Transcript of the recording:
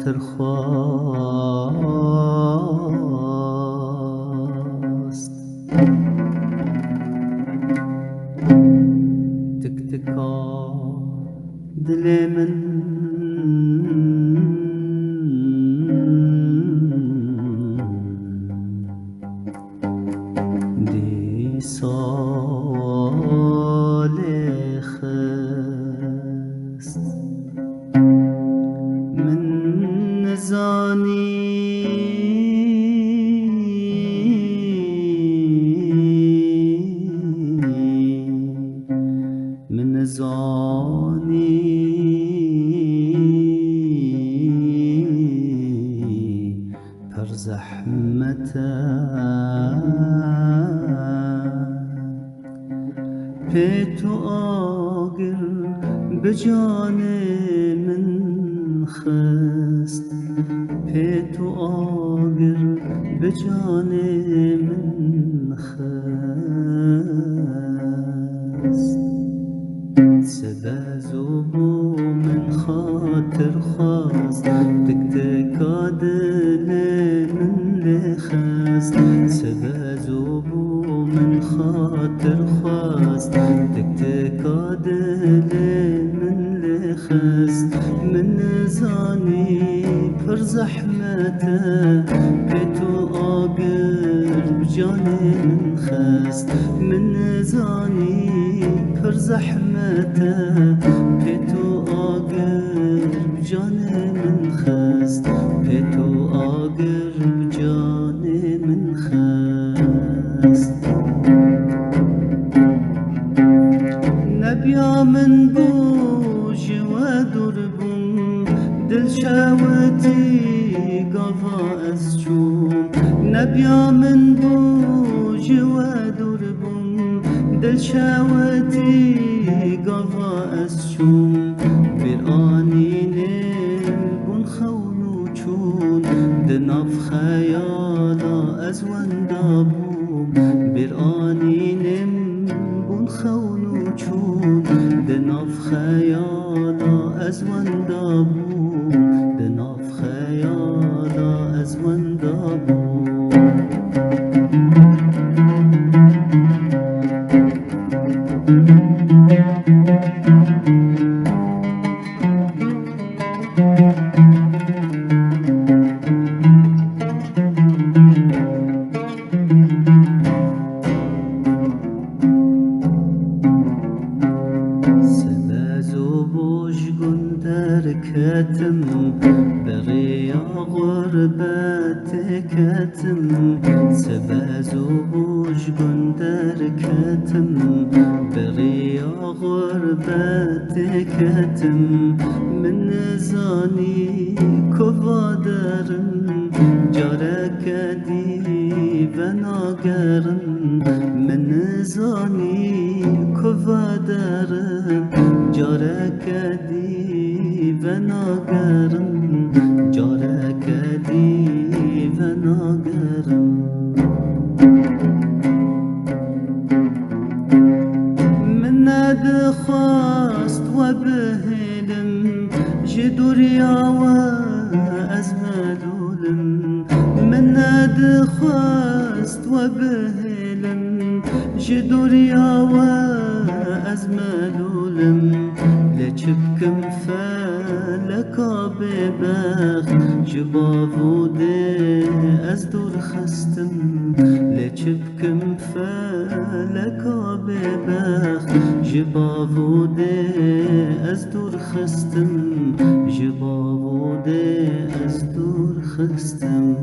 خاطر خواست تک تکا دل من دی سال خست من نزانی من نزانی پر زحمتا پی تو آگر به جان من خست پی تو آگر به جان من خست سبز و بو من خاطر خواست تک تکا دل من لخست سبز و بو من خاطر خواست تک تکا دل من لخست من نزانی پر زحمته پی تو آگر بجان من خست من نزانی پر زحمته پی تو آگر بجان من خست پی تو آگر بجان من خست نبیا من بوج و دربم دل شوتی قفا از چوم نبیا من بوج و دربم دل شوتی قفا از چوم بر آنینم بون خونو چون دناف خیالا از وندابوم بر آنینم بون خونو چون دناف خیالا از وندابوم دناف خیالا از وندابوم كتم بغيا غربت كتم سبز وبوش قندر كتم بغيا غربت كتم من زاني كفادرم جارك دي وناقرم من زاني كفادرم جارك دي وناقرم جارك دي وناقرم من ندخواست وبهلم جدوريا وأزملولم من ندخواست وبهلم جدوريا وأزملولم لچبكم فلكا ببخت جبافوده از دور خستم لچبكم فلكا ببخت جبافوده از دور خستم جبافوده از دور خستم